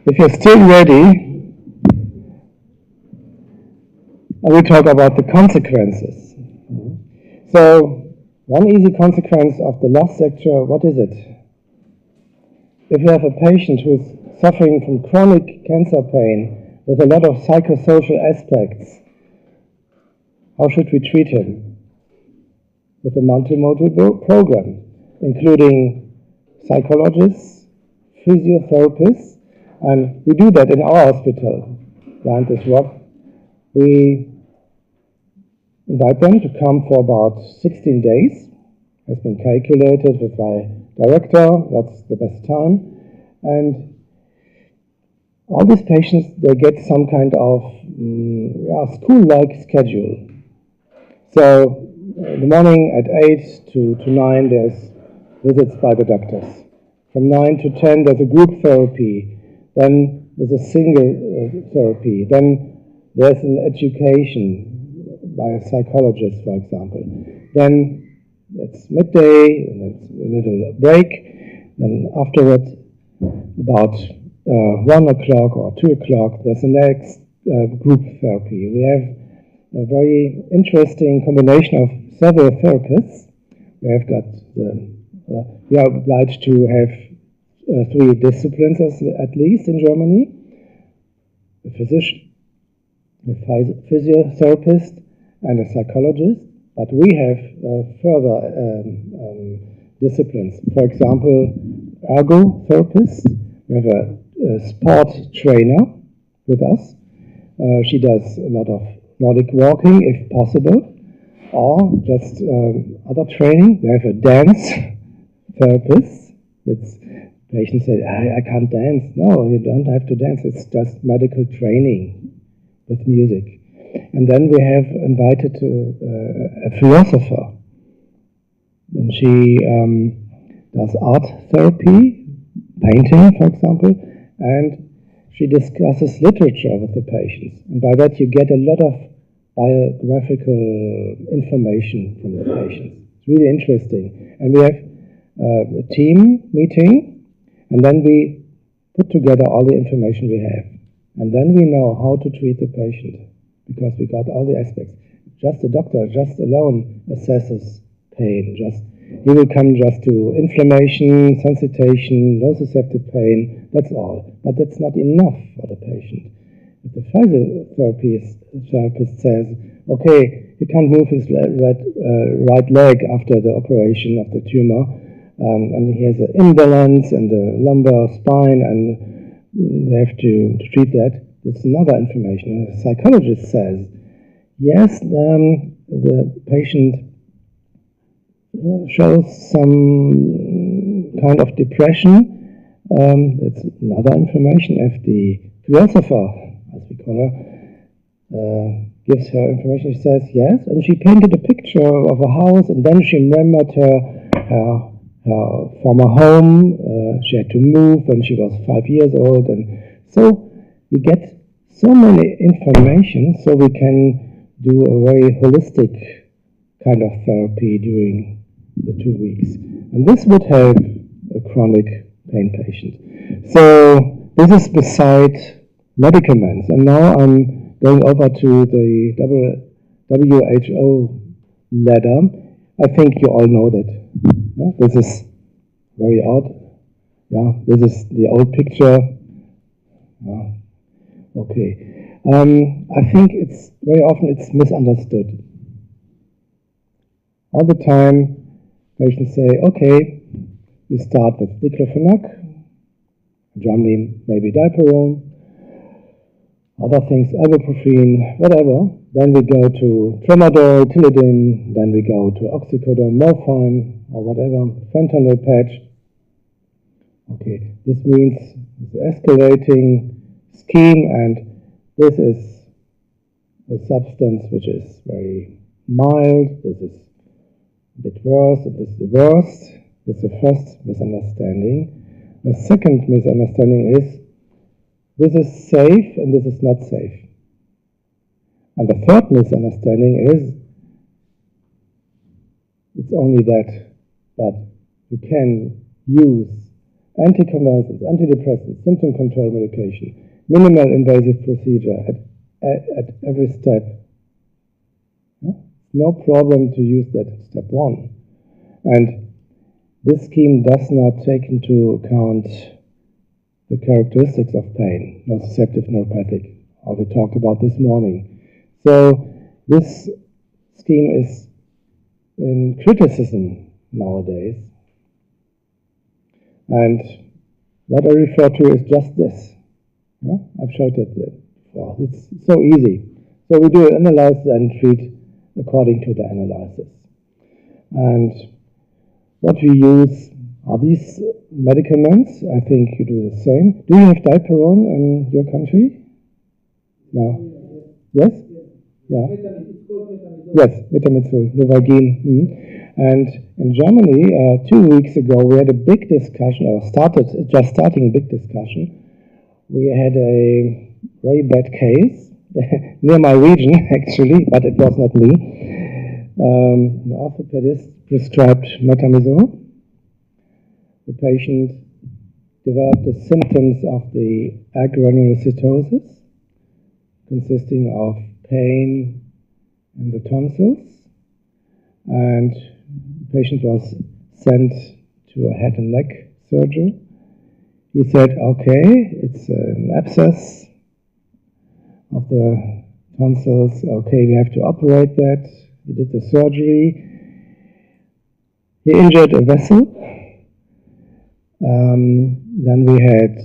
If you're still ready, I will talk about the consequences. So, one easy consequence of the last lecture, what is it? If you have a patient who is suffering from chronic cancer pain with a lot of psychosocial aspects, how should we treat him? With a multimodal program, including psychologists, physiotherapists, and we do that in our hospital. Behind this rock, we invite them to come for about 16 days. Has been calculated with my director, what's the best time. And all these patients, they get some kind of school-like schedule. So in the morning at 8 to 9, there's visits by the doctors. From 9 to 10, there's a group therapy. Then there's a single therapy. Then there's an education by a psychologist, for example. Then it's midday, and it's a little break. Then afterwards, about 1 o'clock or 2 o'clock, there's the next group therapy. We have a very interesting combination of several therapists. We have got we are obliged to have 3 disciplines at least in Germany: a physician, a physiotherapist, and a psychologist. But we have further disciplines. For example, ergotherapists. We have a sport trainer with us. She does a lot of Nordic walking, if possible, or just other training. We have a dance therapist. It's patients say, I can't dance. No, you don't have to dance. It's just medical training with music. And then we have invited a philosopher. And she does art therapy, painting, for example, and she discusses literature with the patients. And by that you get a lot of biographical information from the patients. It's really interesting. And we have a team meeting, and then we put together all the information we have. And then we know how to treat the patient, because we got all the aspects. Just the doctor, just alone, assesses pain. He will come just to inflammation, sensitization, nociceptive pain, that's all. But that's not enough for the patient. If the physiotherapist says, okay, he can't move his right leg after the operation of the tumor, and he has an imbalance in the lumbar spine, and we have to treat that. That's another information. A psychologist says, yes, the patient shows some kind of depression. That's another information. If the philosopher, as we call her, gives her information, she says yes, and she painted a picture of a house, and then she remembered her former home. She had to move when she was 5 years old, and so we get so many information, so we can do a very holistic kind of therapy during the 2 weeks. And this would help a chronic pain patient. So this is beside medicaments. And now I'm going over to the WHO letter. I think you all know that. Yeah? This is very odd. Yeah, this is the old picture. Yeah. Okay. I think it's very often it's misunderstood. All the time, patients say, okay, we start with diclofenac, in Germany maybe dipyrone, other things, ibuprofen, whatever. Then we go to tramadol, tilidin, then we go to oxycodone, morphine, or whatever, fentanyl patch. Okay, this means it's escalating scheme, and this is a substance which is very mild, this is a bit worse, and this is the worst. This is the first misunderstanding. The second misunderstanding is this is safe and this is not safe. And the third misunderstanding is it's only that, but you can use anticonvulsants, antidepressants, symptom control medication, minimal invasive procedure at every step. Yeah? No problem to use that at step 1. And this scheme does not take into account the characteristics of pain, nociceptive, neuropathic, how we talked about this morning. So this scheme is in criticism nowadays. And what I refer to is just this. Yeah? I've showed it before. It's so easy. So we do an analysis and treat according to the analysis. And what we use are these medicaments. I think you do the same. Do you have dipyrone in your country? No? Yes? Yeah. Yes, metamizole, Novagine. And in Germany, 2 weeks ago, we had a big discussion, or just starting a big discussion. We had a very bad case near my region, actually, but it was not me. An orthopedist prescribed metamizole. The patient developed the symptoms of the agranulocytosis, consisting of pain in the tonsils, and the patient was sent to a head and neck surgeon. He said, okay, it's an abscess of the tonsils. Okay, we have to operate that. He did the surgery. He injured a vessel. Then we had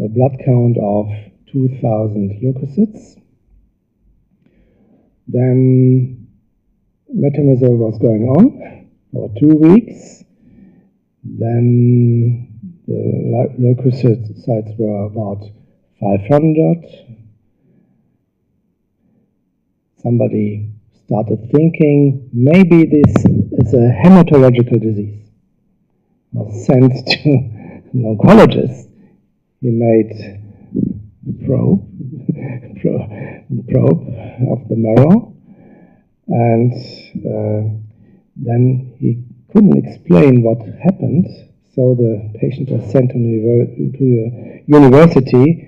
a blood count of 2,000 leukocytes. Then metamizole was going on for 2 weeks. Then the leukocytes were about 500. Somebody started thinking, maybe this is a hematological disease. Was sent to an oncologist. He made a probe of the marrow, and then he couldn't explain what happened, so the patient was sent to a university,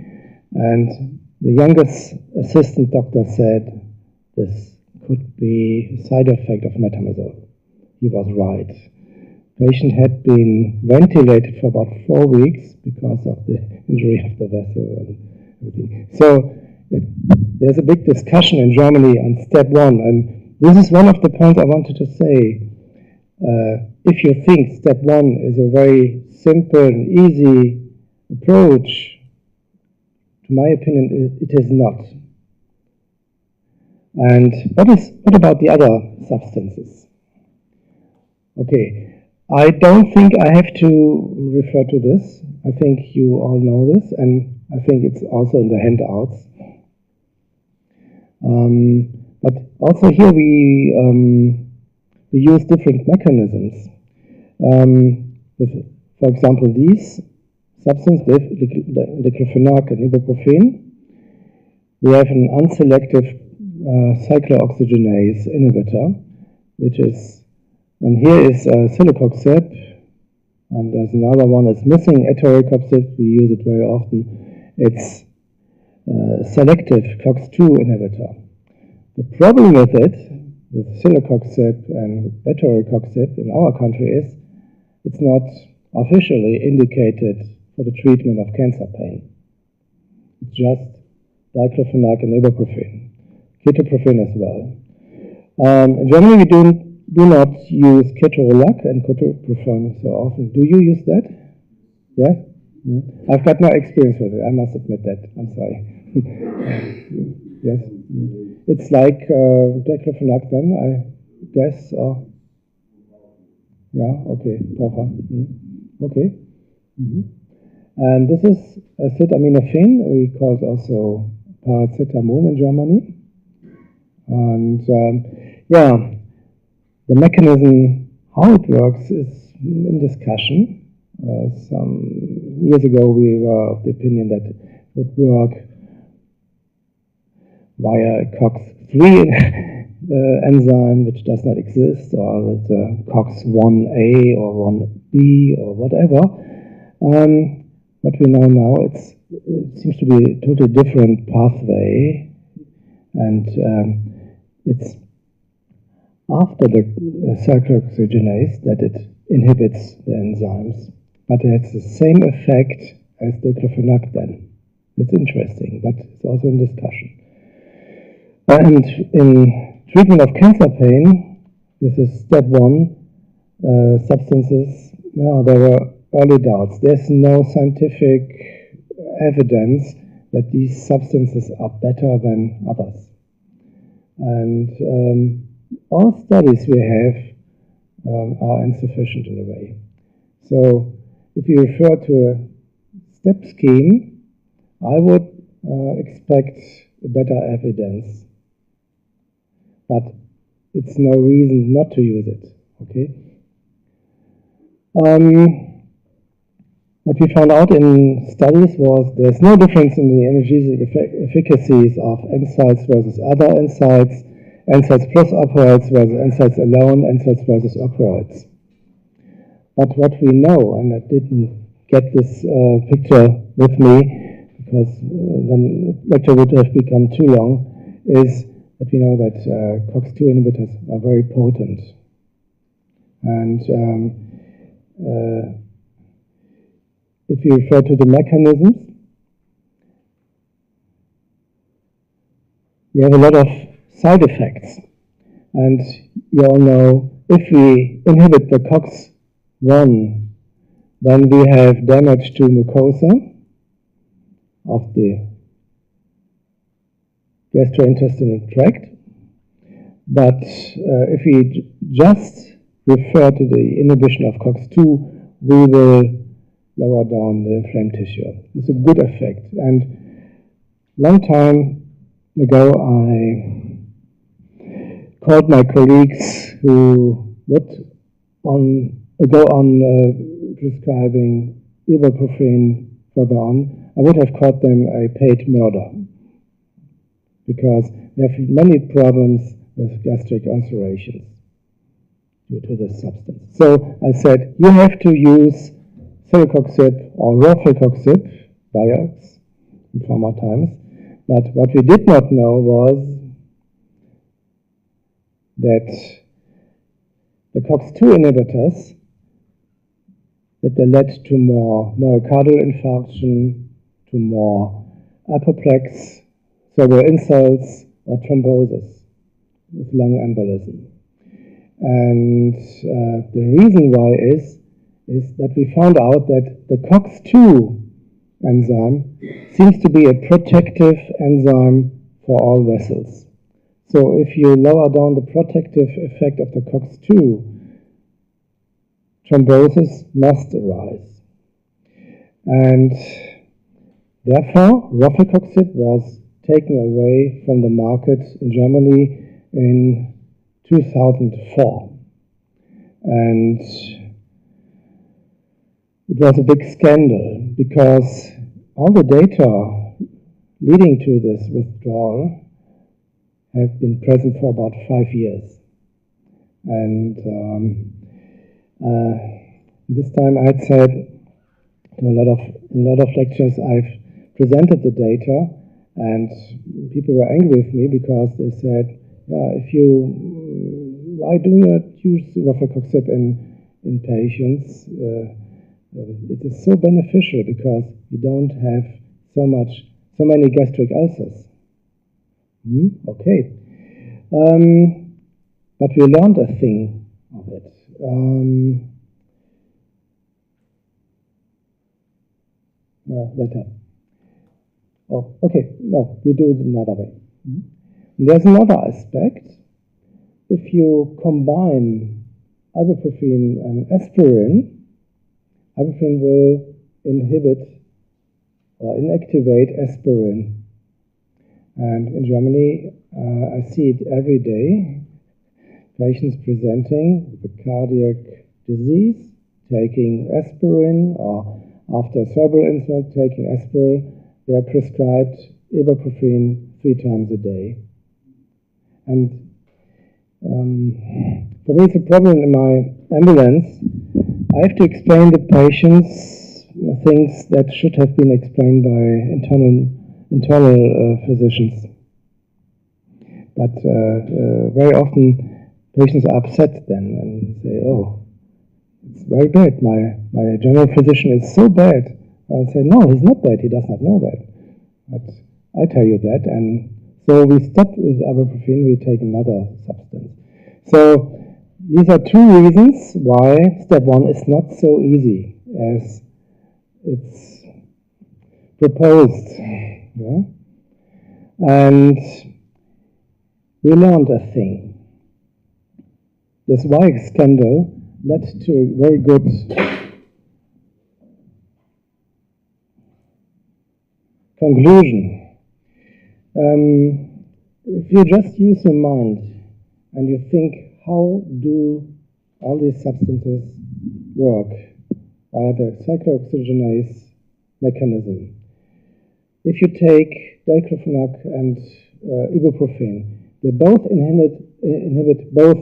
and the youngest assistant doctor said this could be a side effect of metamizole. He was right. Patient had been ventilated for about 4 weeks because of the injury of the vessel and everything. So there's a big discussion in Germany on step 1, and this is one of the points I wanted to say. If you think step 1 is a very simple and easy approach, to my opinion, it is not. And what about the other substances? Okay. I don't think I have to refer to this. I think you all know this, and I think it's also in the handouts. But also here we use different mechanisms. For example, these substances, diclofenac and ibuprofen, we have an unselective cyclooxygenase inhibitor, which is, and here is celecoxib, and there's another one that's missing, etoricoxib. We use it very often. It's selective COX-2 inhibitor. The problem with it, with celecoxib and etoricoxib in our country, is it's not officially indicated for the treatment of cancer pain. It's just diclofenac and ibuprofen, ketoprofen as well. In Germany, we do not use ketorolac and ketoprofen so often. Do you use that? Yes? I've got no experience with it, I must admit that. I'm sorry. Yes? It's like diclofenac then, I guess, or... Yeah, okay, okay. And this is acetaminophen, we call it also paracetamol in Germany. And yeah, the mechanism, how it works, is in discussion. Some years ago we were of the opinion that it would work via a COX-3 enzyme, which does not exist, or the COX-1A or 1B or whatever. What we know now, it seems to be a totally different pathway, and it's after the cyclooxygenase that it inhibits the enzymes, but it has the same effect as the diclofenac. It's interesting, but it's also in discussion. And in treatment of cancer pain, this is step one, substances. Now, there were early doubts. There's no scientific evidence that these substances are better than others. And all studies we have are insufficient in a way. So if you refer to a step scheme, I would expect better evidence. But it's no reason not to use it, okay? What we found out in studies was there's no difference in the analgesic efficacies of NSAIDs versus other NSAIDs, NSAIDs plus opioids versus NSAIDs alone, NSAIDs versus opioids. But what we know, and I didn't get this picture with me because then the lecture would have become too long, is that we know that COX-2 inhibitors are very potent. And if you refer to the mechanisms, we have a lot of side effects. And you all know if we inhibit the COX-1, then we have damage to mucosa of the gastrointestinal tract. But if we just refer to the inhibition of COX-2, we will lower down the inflamed tissue. It's a good effect. And long time ago, I called my colleagues who would go on prescribing ibuprofen further on. I would have called them a paid murder, because we have many problems with gastric ulcerations due to this substance. So I said, you have to use celecoxib or rofecoxib, Wirz, in former times. But what we did not know was that the COX-2 inhibitors, that they led to more myocardial infarction, to more apoplex, cerebral insults, or thrombosis with lung embolism. And the reason why is that we found out that the COX-2 enzyme seems to be a protective enzyme for all vessels. So if you lower down the protective effect of the COX-2, thrombosis must arise. And therefore, rofecoxib was taken away from the market in Germany in 2004. And it was a big scandal because all the data leading to this withdrawal have been present for about 5 years. And this time I had said in a lot of lectures I've presented the data, and people were angry with me because they said, why do you not use rofecoxib in patients? It is so beneficial because you don't have so many gastric ulcers. Okay. But we learned a thing of it. Later. Oh, okay. No, we do it another way. There's another aspect. If you combine ibuprofen and aspirin, ibuprofen will inhibit or inactivate aspirin. And in Germany, I see it every day. Patients presenting with a cardiac disease, taking aspirin, or after cerebral insult, taking aspirin, they are prescribed ibuprofen 3 times a day. And for me, it's a problem in my ambulance. I have to explain to patients things that should have been explained by internal physicians. But very often patients are upset then and say, "Oh, it's very bad. My general physician is so bad." I say, "No, he's not bad. He does not know that. But I tell you that." And so we stop with ibuprofen. We take another substance. So these are two reasons why step 1 is not so easy as it's proposed. Yeah? And we learned a thing. This Wirz scandal led to a very good conclusion. If you just use your mind and you think, how do all these substances work via the cyclooxygenase mechanism? If you take diclofenac and ibuprofen, they both inhibit both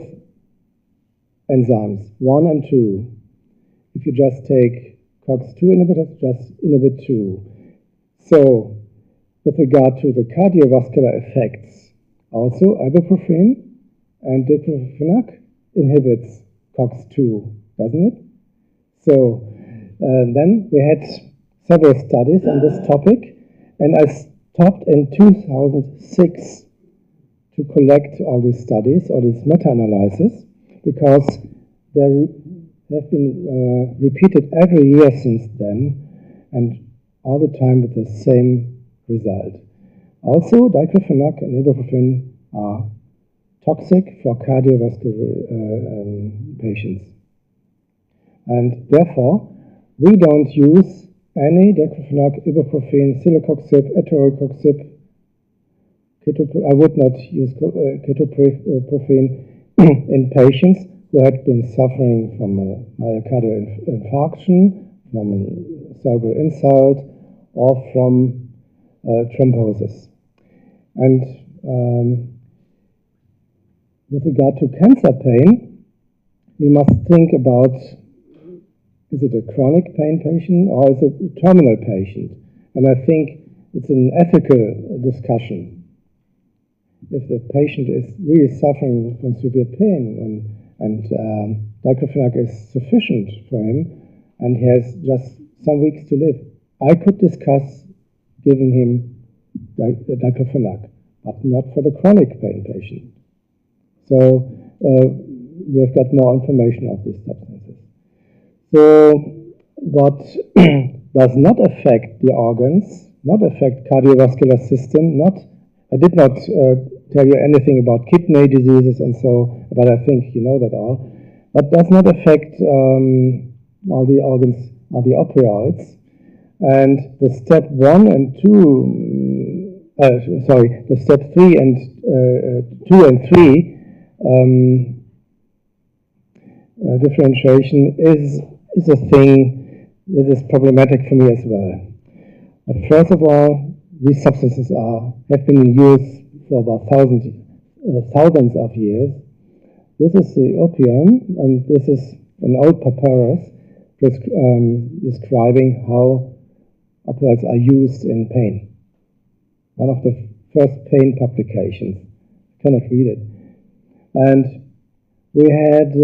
enzymes, 1 and 2. If you just take COX-2 inhibitors, just inhibit 2. So, with regard to the cardiovascular effects, also ibuprofen and diclofenac inhibits COX-2, doesn't it? So, then we had several studies on this topic, and I stopped in 2006 to collect all these studies, all these meta-analyses, because they have been repeated every year since then, and all the time with the same result. Also, diclofenac and ibuprofen are toxic for cardiovascular patients. And therefore, we don't use any diclofenac, ibuprofen, celecoxib, etoricoxib. I would not use ketoprofen in patients who had been suffering from a myocardial infarction, from cerebral insult, or from thrombosis. And with regard to cancer pain, we must think about, is it a chronic pain patient or is it a terminal patient? And I think it's an ethical discussion. If the patient is really suffering from severe pain and diclofenac is sufficient for him and he has just some weeks to live, I could discuss giving him diclofenac, but not for the chronic pain patient. So we have got more information of these substances. So what does not affect the organs, not affect cardiovascular system, I did not tell you anything about kidney diseases and so, but I think you know that all. But does not affect all the organs are the opioids. And the step 1 and 2, the step 3 and 2 and 3 differentiation is a thing that is problematic for me as well. But first of all, these substances have been in use for about thousands of years. This is the opium, and this is an old papyrus describing how opioids are used in pain. One of the first pain publications. Cannot read it. And we had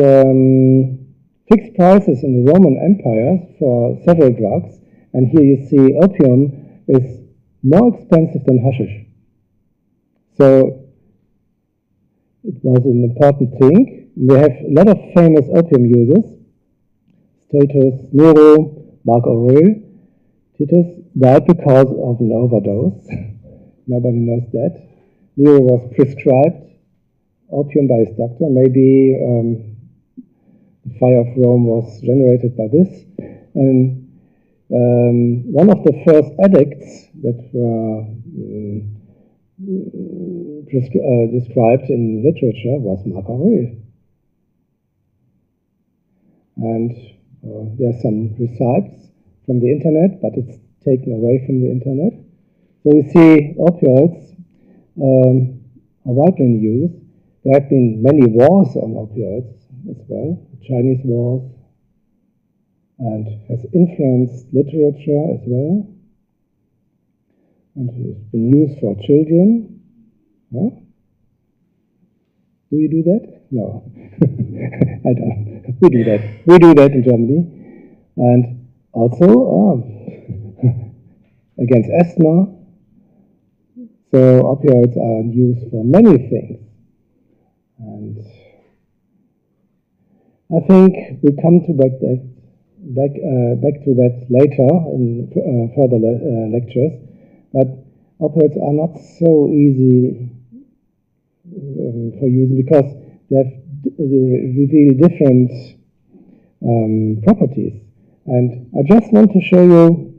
fixed prices in the Roman Empire for several drugs, and here you see opium is more expensive than hashish. So it was an important thing. We have a lot of famous opium users. Titus, Nero, Mark Aurel. Titus died because of an overdose. Nobody knows that. Nero was prescribed opium by his doctor. Maybe the fire of Rome was generated by this. And one of the first addicts that were described in literature was Mark Aurel. And there are some receipts from the internet, but it's taken away from the internet. So you see opioids are widely in use. There have been many wars on opioids as well, Chinese wars, and has influenced literature as well, and has been used for children. Huh? Do you do that? No. I don't. We do that. We do that in Germany. And also against asthma. So opioids are used for many things. And I think we come to back to that later in further lectures. But opioids are not so easy for using because they reveal different properties. And I just want to show you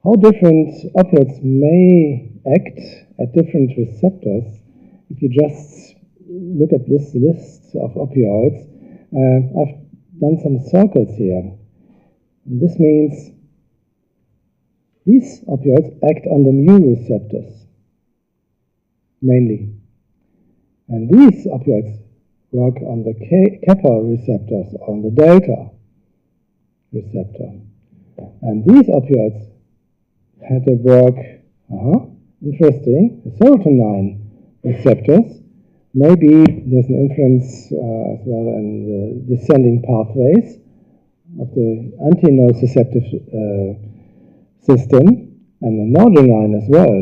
how different opioids may act at different receptors. If you just look at this list of opioids, I've done some circles here. And this means these opioids act on the mu receptors, mainly. And these opioids work on the kappa receptors, on the delta receptor. And these opioids had to work, interesting, the serotonin receptors. Maybe there's an influence as well in the descending pathways of the antinociceptive system, and the noradrenaline as well.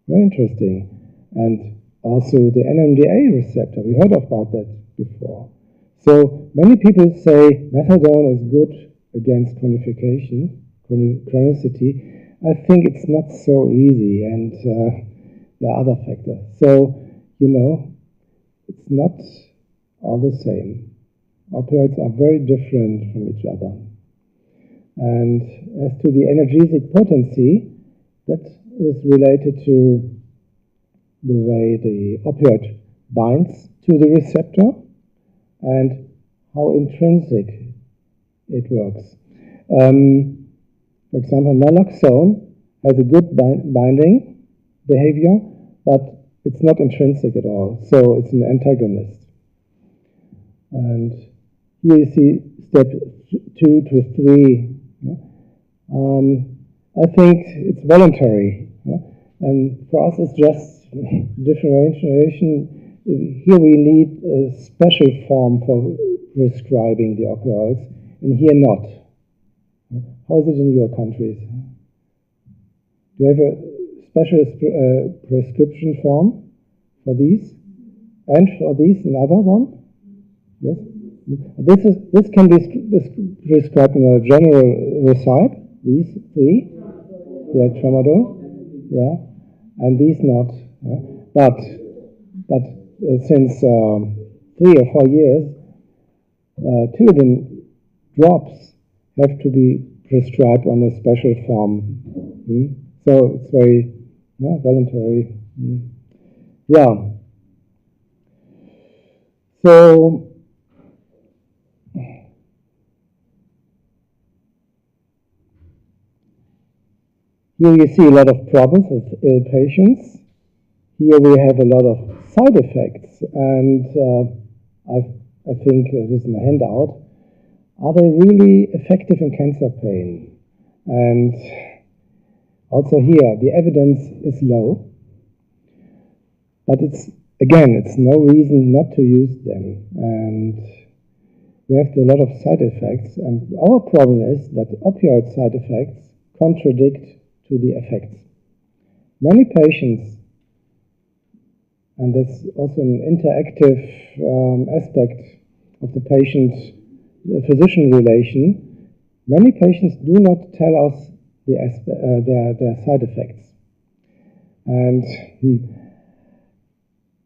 Very interesting. And also the NMDA receptor. We heard about that before. So many people say methadone is good against chronicity. I think it's not so easy, and there are other factors. So, it's not all the same. Opioids are very different from each other. And as to the analgesic potency, that is related to the way the opioid binds to the receptor and how intrinsic it works. For example, naloxone has a good binding behavior, but it's not intrinsic at all, so it's an antagonist. And here you see step 2 to 3. I think it's voluntary, and for us it's just differentiation. Here we need a special form for prescribing the opioids, and here not. How is it in your countries? Do you have a special prescription form for these? And for these, another one? Yes? This can be prescribed in a general recipe, these 3. Yeah, tramadol. Yeah. And these not. But since 3 or 4 years, Tilidin drops have to be prescribed on a special form. So it's very voluntary. Yeah. So here you see a lot of problems with ill patients. Here we have a lot of side effects, and I think this is in the handout. Are they really effective in cancer pain? And also here, the evidence is low, but it's no reason not to use them. And we have a lot of side effects, and our problem is that opioid side effects contradict to the effects. Many patients, and that's also an interactive aspect of the patient-physician relation, many patients do not tell us their side effects. And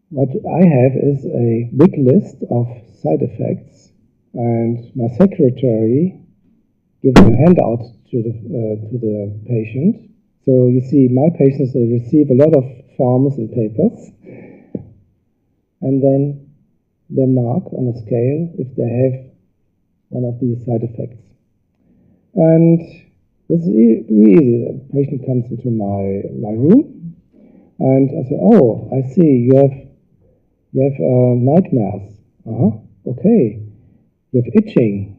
what I have is a big list of side effects, and my secretary gives a handout to the patient. So you see, my patients, they receive a lot of forms and papers, and then they mark on a scale if they have one of these side effects. And this is really easy. The patient comes into my room, and I say, "Oh, I see you have nightmares. Okay. You have itching.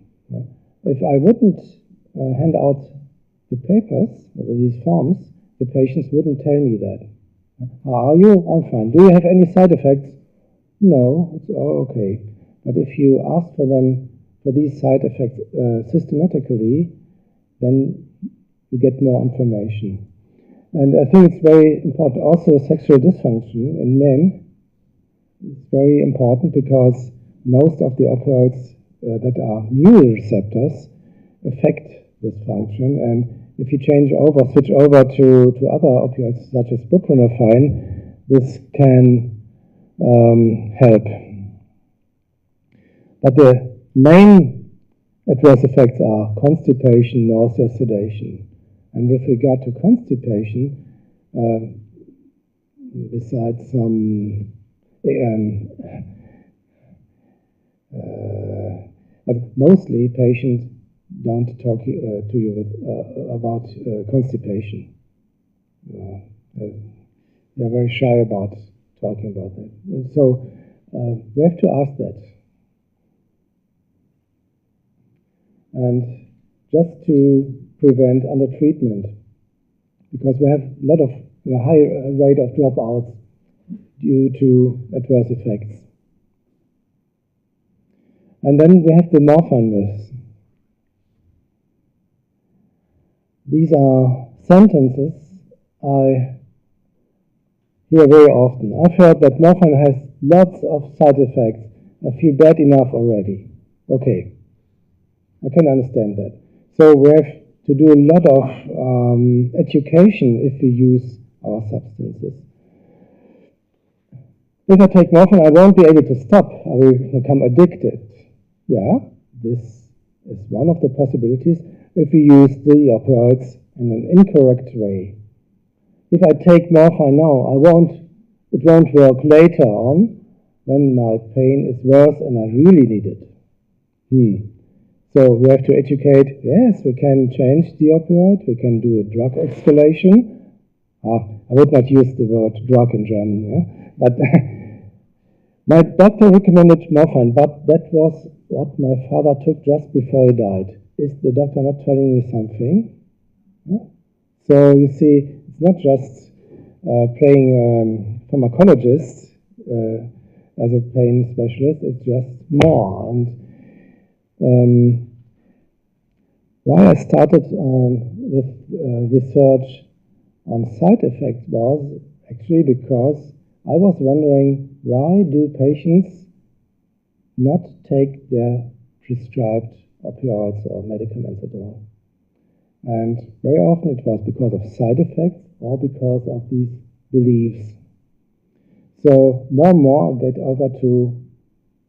if I wouldn't hand out the papers, or these forms, the patients wouldn't tell me that. How are you? I'm fine. Do you have any side effects? No, it's all okay. But if you ask for them, for these side effects systematically, then you get more information. And I think it's very important also sexual dysfunction in men. It's very important because most of the opioids that are mu receptors affect this function, and if you switch over to other opioids such as buprenorphine, this can help. But the main adverse effects are constipation, nausea, sedation. And with regard to constipation, besides some but mostly patients don't talk to you about constipation. They're very shy about talking about that. And so we have to ask that. And just to prevent undertreatment, because we have a high rate of dropouts due to adverse effects. And then we have the morphine myths. These are sentences I hear very often. I've heard that morphine has lots of side effects. I feel bad enough already. Okay, I can understand that. So we have to do a lot of education if we use our substances. If I take morphine, I won't be able to stop. I will become addicted. Yeah, this is one of the possibilities if we use the opioids in an incorrect way. If I take morphine now, it won't work later on when my pain is worse and I really need it. So we have to educate, yes, we can change the opioid, we can do a drug escalation. I would not use the word drug in German, yeah? But my doctor recommended morphine, but that was what my father took just before he died. Is the doctor not telling me something? Yeah? So you see, it's not just playing pharmacologist as a pain specialist, it's just more. And why I started with research on side effects was actually because I was wondering, why do patients not take their prescribed opioids or medicaments at all? And very often it was because of side effects or because of these beliefs. So more and more I get over to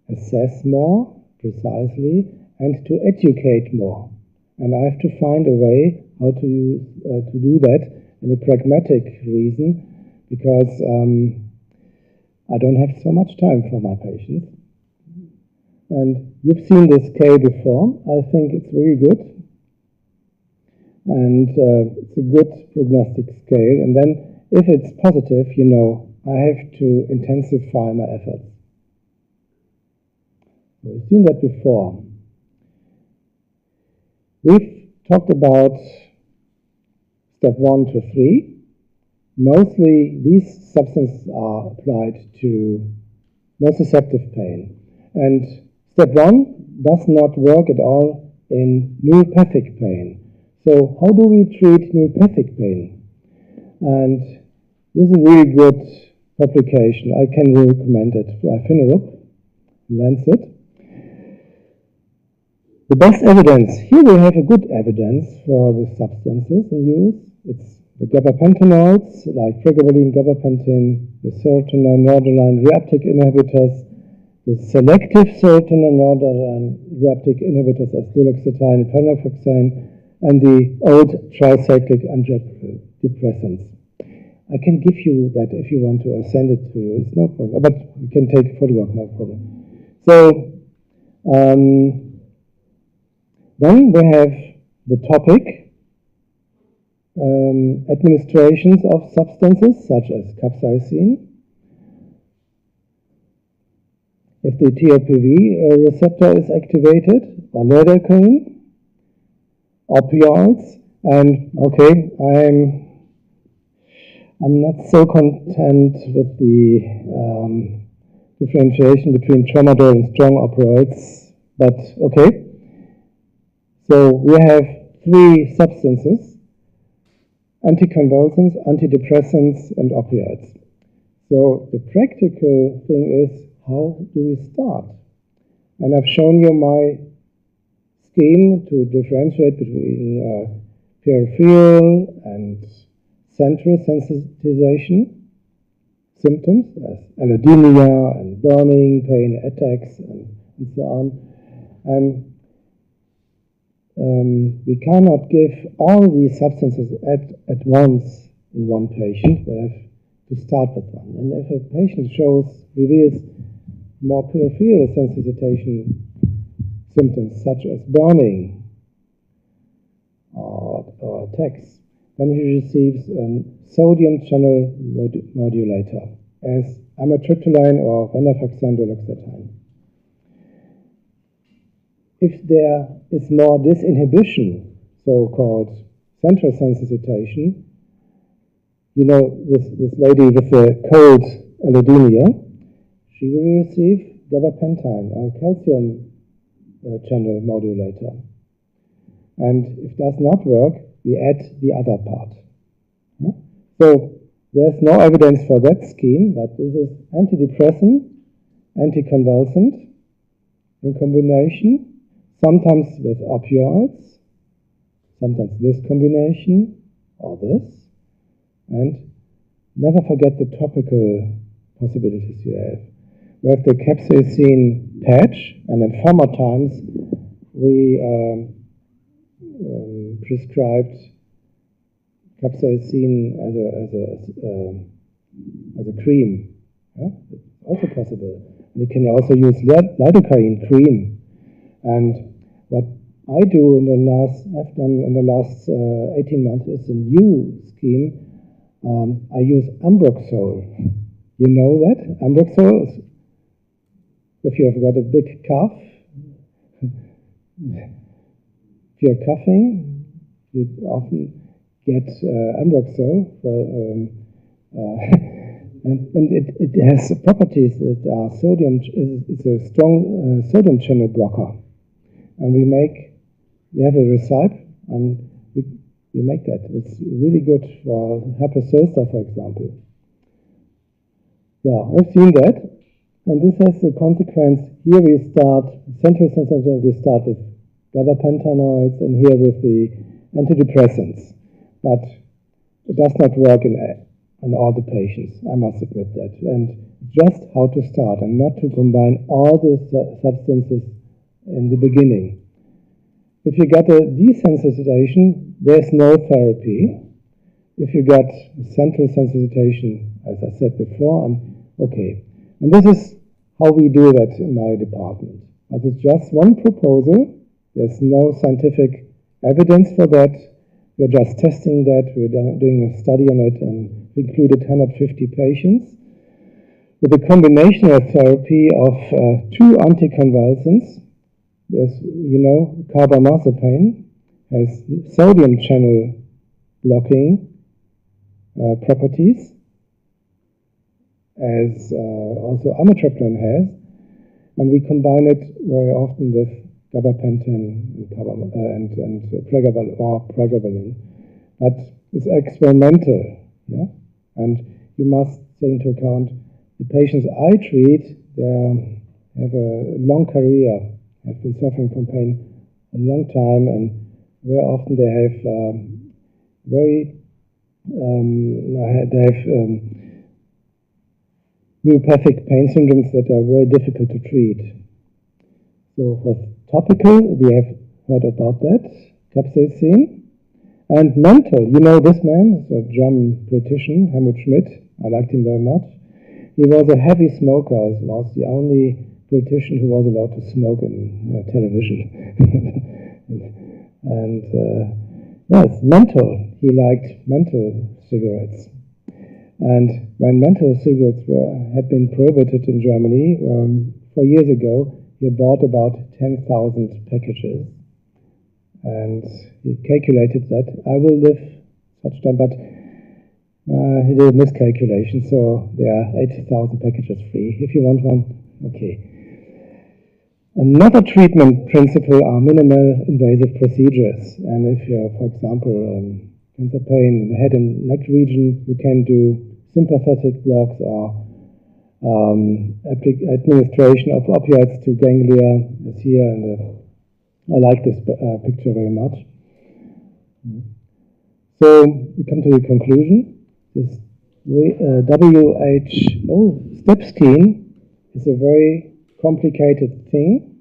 assess more precisely and to educate more. And I have to find a way how to do that in a pragmatic reason, because I don't have so much time for my patients. And you've seen this scale before. I think it's really good. And it's a good prognostic scale. And then if it's positive, I have to intensify my efforts. We've seen that before. We've talked about step 1 to 3. Mostly these substances are applied to nociceptive pain. And step 1 does not work at all in neuropathic pain. So how do we treat neuropathic pain? And this is a really good publication. I can recommend it by Finnerup, Lancet. The best evidence, here we have a good evidence for the substances in use. It's the gabapentinoids, like pregabalin, gabapentin, the serotonin, noradrenaline reuptake inhibitors, the selective serotonin, noradrenaline reuptake inhibitors as duloxetine, venlafaxine, and the old tricyclic antidepressants. I can give you that if you want to. Send it to you. It's no problem. But you can take a photograph, no problem. So, then we have the topic, administrations of substances such as capsaicin. If the TRPV receptor is activated, or lidocaine, opioids, and okay, I'm not so content with the differentiation between tramadol and strong opioids, but okay. So we have three substances: anticonvulsants, antidepressants, and opioids. So the practical thing is, how do we start? And I've shown you my scheme to differentiate between peripheral and central sensitization symptoms, as allodynia and burning, pain, attacks, and so on. And we cannot give all these substances at once in one patient. We have to start with one. And if a patient reveals more peripheral sensitization symptoms, such as burning or attacks, then he receives a sodium channel modulator as amitriptyline or venlafaxine duloxetine. If there is more disinhibition, so-called central sensitization, you know, this lady with the cold allodynia, she will receive gabapentin or calcium channel modulator. And if it does not work, we add the other part. Yeah? So there's no evidence for that scheme, but this is antidepressant, anticonvulsant in combination, sometimes with opioids, sometimes this combination or this. And never forget the topical possibilities you have. We have the capsaicin patch, and in former times we prescribed capsaicin as a cream. Yeah? It's also possible. And you can also use lidocaine cream. And what I've done in the last 18 months is a new scheme. I use Ambroxol. You know that? Ambroxol is, if you've got a big cough, if you're coughing, you often get Ambroxol for, and it has properties that are sodium. It's a strong sodium channel blocker, and we have a recipe, and we make that. It's really good for herpes zoster, for example. Yeah, I've seen that, and this has the consequence. Here we start central sensitization. We start with gabapentinoids, and here with the antidepressants, but it does not work in all the patients. I must admit that, and just how to start, and not to combine all the substances in the beginning. If you get a desensitization, there's no therapy. If you get central sensitization, as I said before, okay. And this is how we do that in my department. But it's just one proposal. There's no scientific evidence for that. We're just testing that. We're doing a study on it, and we included 150 patients with a combination of therapy of 2 anticonvulsants. There's, you know, carbamazepine has sodium channel blocking properties, as also amitriptyline has, and we combine it very often with gabapentin and pregabalin, but it's experimental, yeah. And you must take into account the patients I treat. They have a long career, have been suffering from pain a long time, and very often they have neuropathic pain syndromes that are very difficult to treat. So for topical, we have heard about that, capsaicin. And mental, you know this man, is a German politician, Helmut Schmidt. I liked him very much. He was a heavy smoker. He was the only politician who was allowed to smoke in television. And yes, mental. He liked mental cigarettes. And when menthol cigarettes had been prohibited in Germany 4 years ago, he bought about 10,000 packages And he calculated that I will live such time, but he did a miscalculation, so there are 8,000 packages free. If you want one, okay. Another treatment principle are minimal invasive procedures. And if you have, for example, cancer pain in the head and neck region, you can do sympathetic blocks or administration of opioids to ganglia, as here. And I like this picture very much. So we come to the conclusion. This WHO step scheme is a very complicated thing.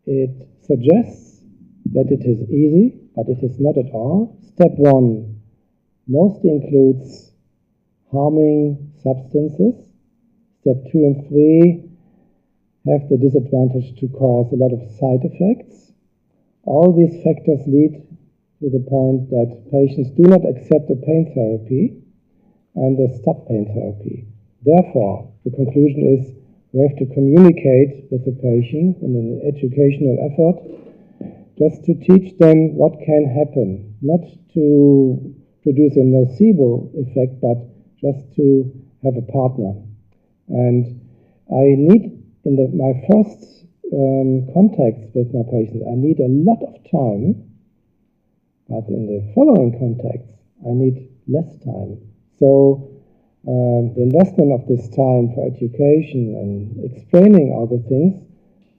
It suggests that it is easy, but it is not at all. Step 1 mostly includes harming substances. Step 2 and 3 have the disadvantage to cause a lot of side effects. All these factors lead to the point that patients do not accept a pain therapy and they stop pain therapy. Therefore, the conclusion is we have to communicate with the patient in an educational effort just to teach them what can happen, not to produce a nocebo effect, but just to have a partner. And I need, in my first contacts with my patients, I need a lot of time, but in the following contacts, I need less time. So the investment of this time for education and explaining all the things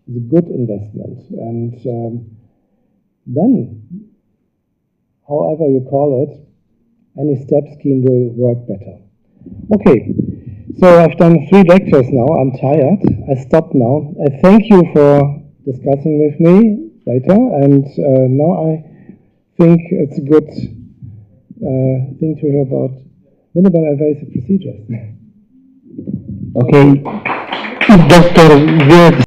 is a good investment. And then, however you call it, any step scheme will work better. Okay, so I've done 3 lectures now. I'm tired. I stop now. I thank you for discussing with me later, and now I think it's a good thing to hear about minimal invasive procedures. Okay, Dr. Wirz.